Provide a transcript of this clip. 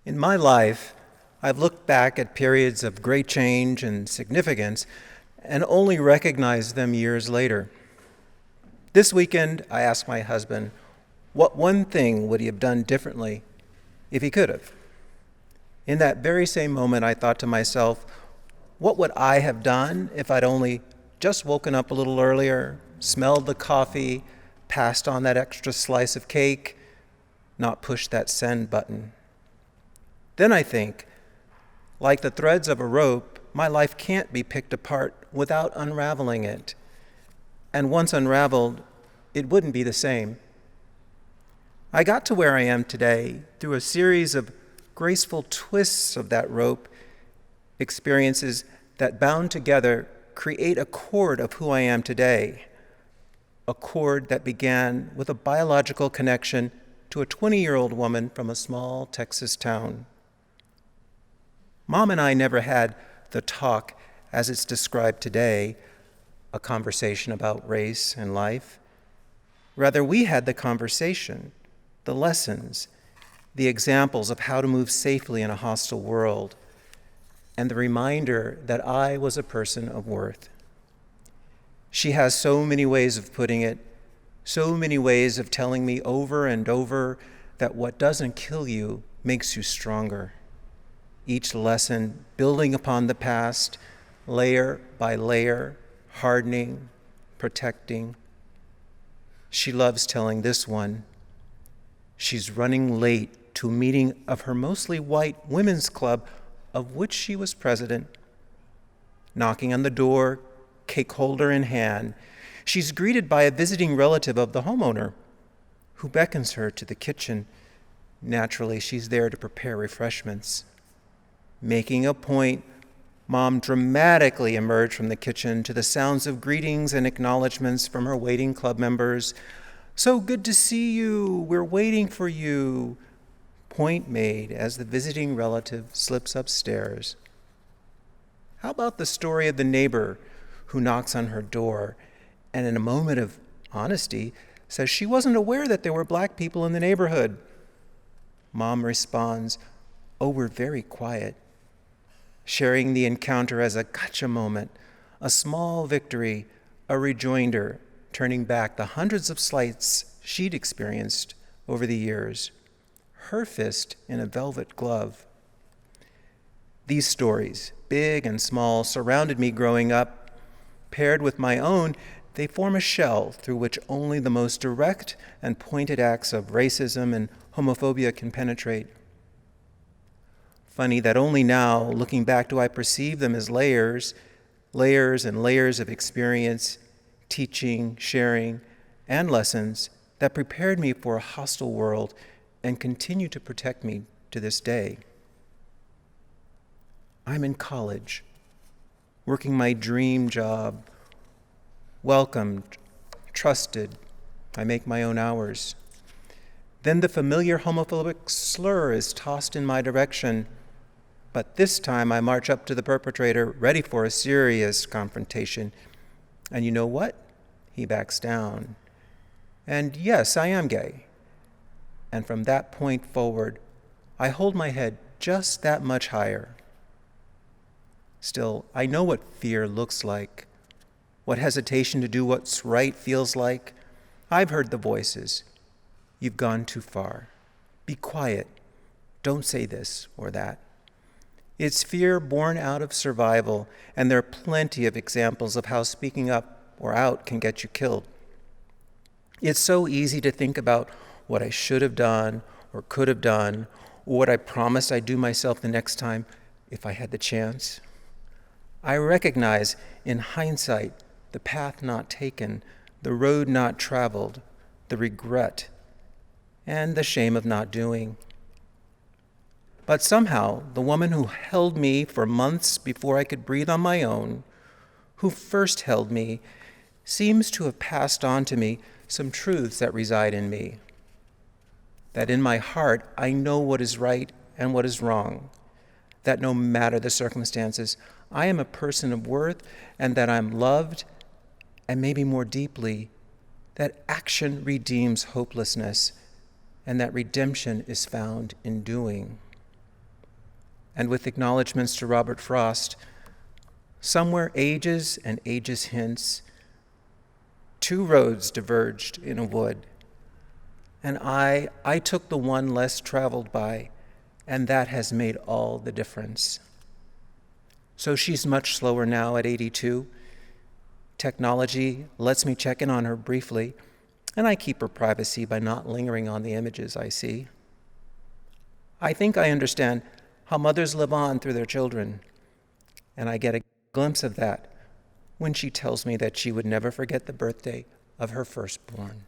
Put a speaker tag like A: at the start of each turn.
A: In my life, I've looked back at periods of great change and significance and only recognized them years later. This weekend, I asked my husband, what one thing would he have done differently if he could have? In that very same moment, I thought to myself, what would I have done if I'd only just woken up a little earlier, smelled the coffee, passed on that extra slice of cake, not pushed that send button? Then I think, like the threads of a rope, my life can't be picked apart without unraveling it. And once unraveled, it wouldn't be the same. I got to where I am today through a series of graceful twists of that rope, experiences that bound together create a cord of who I am today, a cord that began with a biological connection to a 20-year-old woman from a small Texas town. Mom and I never had the talk as it's described today, a conversation about race and life. Rather, we had the conversation, the lessons, the examples of how to move safely in a hostile world, and the reminder that I was a person of worth. She has so many ways of putting it, so many ways of telling me over and over that what doesn't kill you makes you stronger. Each lesson building upon the past, layer by layer, hardening, protecting. She loves telling this one. She's running late to a meeting of her mostly white women's club, of which she was president. Knocking on the door, cake holder in hand, she's greeted by a visiting relative of the homeowner who beckons her to the kitchen. Naturally, she's there to prepare refreshments. Making a point, Mom dramatically emerged from the kitchen to the sounds of greetings and acknowledgments from her waiting club members. "So good to see you. We're waiting for you." Point made as the visiting relative slips upstairs. How about the story of the neighbor who knocks on her door and in a moment of honesty says she wasn't aware that there were black people in the neighborhood? Mom responds, "Oh, we're very quiet," sharing the encounter as a gotcha moment, a small victory, a rejoinder, turning back the hundreds of slights she'd experienced over the years, her fist in a velvet glove. These stories, big and small, surrounded me growing up. Paired with my own, they form a shell through which only the most direct and pointed acts of racism and homophobia can penetrate. Funny that only now, looking back, do I perceive them as layers and layers of experience, teaching, sharing, and lessons that prepared me for a hostile world and continue to protect me to this day. I'm in college, working my dream job, welcomed, trusted. I make my own hours. Then the familiar homophobic slur is tossed in my direction, but this time I march up to the perpetrator, ready for a serious confrontation. And you know what? He backs down. And yes, I am gay. And from that point forward, I hold my head just that much higher. Still, I know what fear looks like, what hesitation to do what's right feels like. I've heard the voices. You've gone too far. Be quiet. Don't say this or that. It's fear born out of survival, and there are plenty of examples of how speaking up or out can get you killed. It's so easy to think about what I should have done or could have done, or what I promised I'd do myself the next time if I had the chance. I recognize in hindsight the path not taken, the road not traveled, the regret, and the shame of not doing. But somehow, the woman who held me for months before I could breathe on my own, who first held me, seems to have passed on to me some truths that reside in me. That in my heart, I know what is right and what is wrong. That no matter the circumstances, I am a person of worth, and that I'm loved, and maybe more deeply, that action redeems hopelessness, and that redemption is found in doing. and with acknowledgments to Robert Frost, somewhere ages and ages hence, two roads diverged in a wood, and I took the one less traveled by, and that has made all the difference. So she's much slower now at 82. Technology lets me check in on her briefly, and I keep her privacy by not lingering on the images I see. I think I understand how mothers live on through their children, and I get a glimpse of that when she tells me that she would never forget the birthday of her firstborn.